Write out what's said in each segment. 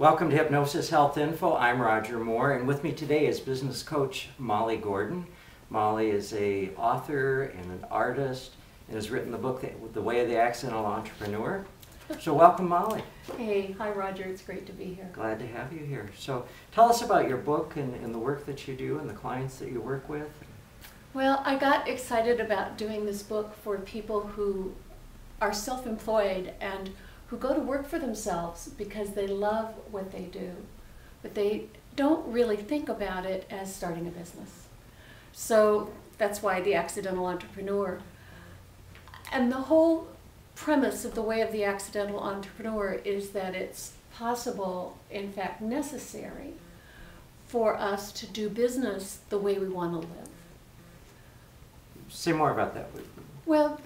Welcome to Hypnosis Health Info. I'm Roger Moore, and with me today is business coach Molly Gordon. Molly is an author and an artist and has written the book The Way of the Accidental Entrepreneur. So welcome, Molly. Hey, hi Roger, it's great to be here. Glad to have you here. So tell us about your book and the work that you do and the clients that you work with. Well, I got excited about doing this book for people who are self-employed and who go to work for themselves because they love what they do, but they don't really think about it as starting a business. So that's why The Accidental Entrepreneur. And the whole premise of The Way of the Accidental Entrepreneur is that it's possible, in fact necessary, for us to do business the way we want to live. Say more about that. Well,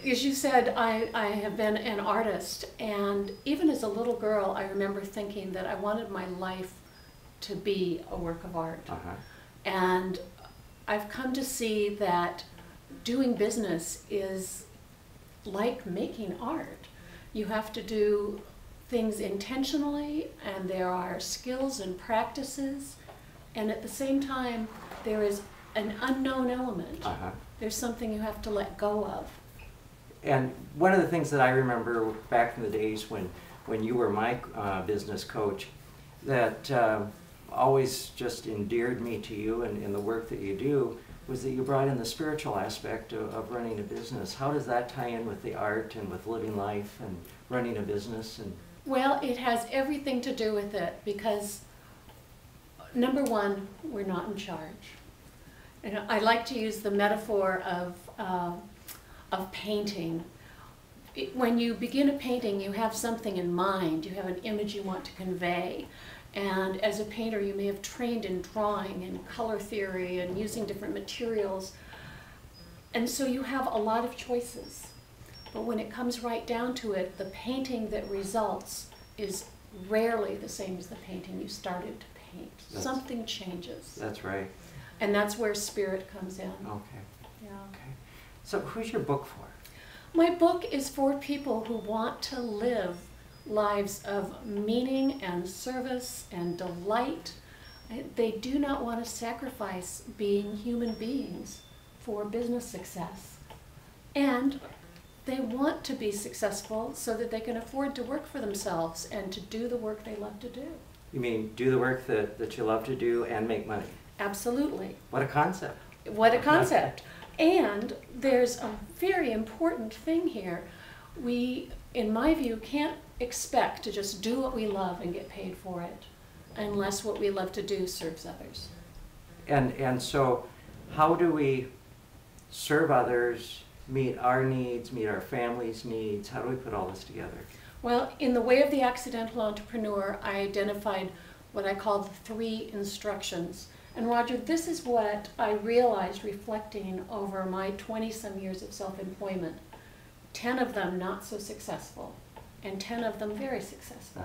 as you said, I have been an artist, and even as a little girl, I remember thinking that I wanted my life to be a work of art. And I've come to see that doing business is like making art. You have to do things intentionally, and there are skills and practices, and at the same time, there is an unknown element. There's something you have to let go of. And one of the things that I remember back in the days when you were my business coach that always just endeared me to you and in the work that you do was that you brought in the spiritual aspect of running a business. How does that tie in with the art and with living life and running a business? Well, it has everything to do with it because, number one, we're not in charge. And I like to use the metaphor of painting. When you begin a painting, you have something in mind. You have an image you want to convey. And as a painter, you may have trained in drawing and color theory and using different materials. And so you have a lot of choices. But when it comes right down to it, the painting that results is rarely the same as the painting you started to paint. Something changes. That's right. And that's where spirit comes in. Okay. Yeah. Okay. So who's your book for? My book is for people who want to live lives of meaning and service and delight. They do not want to sacrifice being human beings for business success. And they want to be successful so that they can afford to work for themselves and to do the work they love to do. You mean do the work that you love to do and make money? Absolutely. What a concept. What a concept. And there's a very important thing here. We, in my view, can't expect to just do what we love and get paid for it unless what we love to do serves others. And so how do we serve others, meet our needs, meet our family's needs? How do we put all this together? Well, in The Way of the Accidental Entrepreneur, I identified what I call the 3 instructions. And Roger, this is what I realized reflecting over my 20-some years of self-employment. 10 of them not so successful, and 10 of them very successful.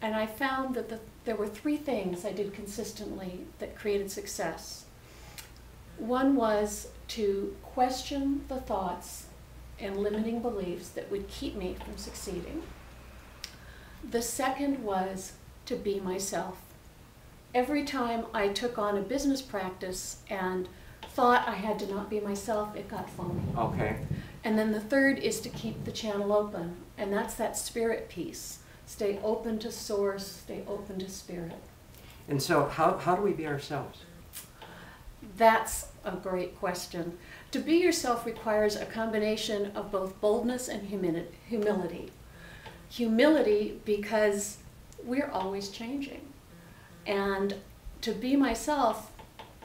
And I found that there were 3 things I did consistently that created success. One was to question the thoughts and limiting beliefs that would keep me from succeeding. The second was to be myself. Every time I took on a business practice and thought I had to not be myself, it got phony. Okay. And then the third is to keep the channel open, and that's that spirit piece. Stay open to source, stay open to spirit. And so how do we be ourselves? That's a great question. To be yourself requires a combination of both boldness and humility. Humility because we're always changing. And to be myself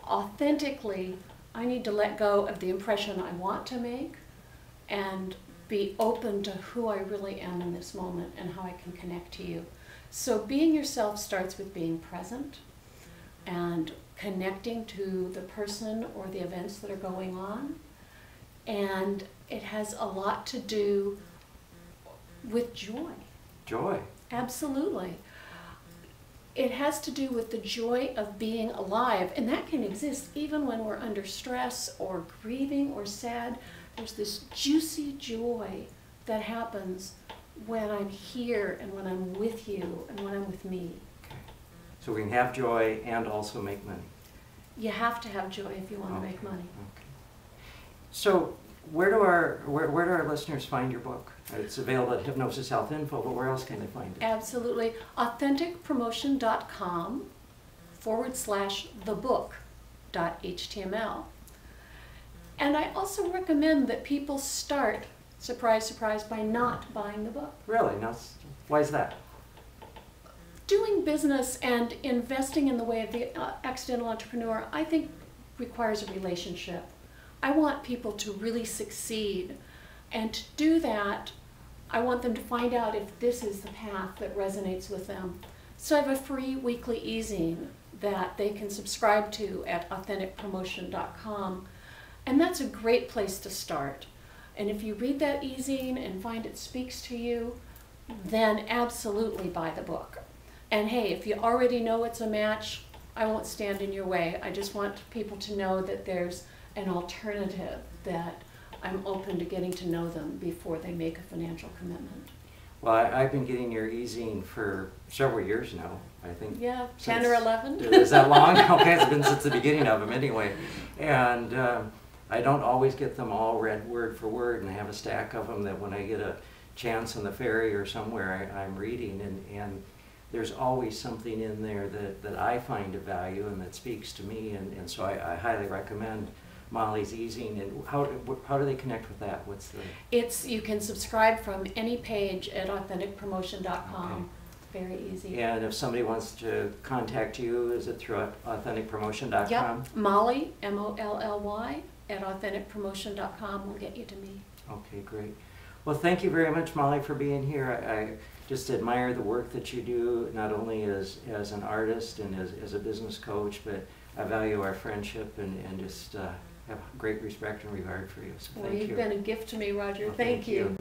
authentically, I need to let go of the impression I want to make and be open to who I really am in this moment and how I can connect to you. So being yourself starts with being present and connecting to the person or the events that are going on. And it has a lot to do with joy. Joy. Absolutely. It has to do with the joy of being alive, and that can exist even when we're under stress or grieving or sad. There's this juicy joy that happens when I'm here and when I'm with you and when I'm with me. Okay. So we can have joy and also make money. You have to have joy if you want to make money. Okay. So where do our listeners find your book? It's available at Hypnosis Health Info, but where else can they find it? Absolutely. authenticpromotion.com/thebook.html. And I also recommend that people start, surprise, surprise, by not buying the book. Really? Now, why is that? Doing business and investing in the way of the accidental entrepreneur, I think, requires a relationship. I want people to really succeed, and to do that, I want them to find out if this is the path that resonates with them. So I have a free weekly e-zine that they can subscribe to at authenticpromotion.com, and that's a great place to start. And if you read that e-zine and find it speaks to you, then absolutely buy the book. And hey, if you already know it's a match, I won't stand in your way. I just want people to know that there's an alternative, that I'm open to getting to know them before they make a financial commitment. Well, I've been getting your e-zine for several years now, I think. Yeah, 10 or 11. Is that long? Okay, it's been since the beginning of them anyway. And I don't always get them all read word for word, and I have a stack of them that when I get a chance on the ferry or somewhere, I'm reading, and there's always something in there that I find of value and that speaks to me, and so I highly recommend Molly's e-zine. And how do they connect with that? What's the... You can subscribe from any page at authenticpromotion.com. Okay. Very easy. And if somebody wants to contact you, is it through authenticpromotion.com? Yep, Molly, M-O-L-L-Y, at authenticpromotion.com will get you to me. Okay, great. Well, thank you very much, Molly, for being here. I just admire the work that you do, not only as an artist and as a business coach, but I value our friendship and just have great respect and regard for you. So Well, thank you've you. been a gift to me, Roger. Well, thank you.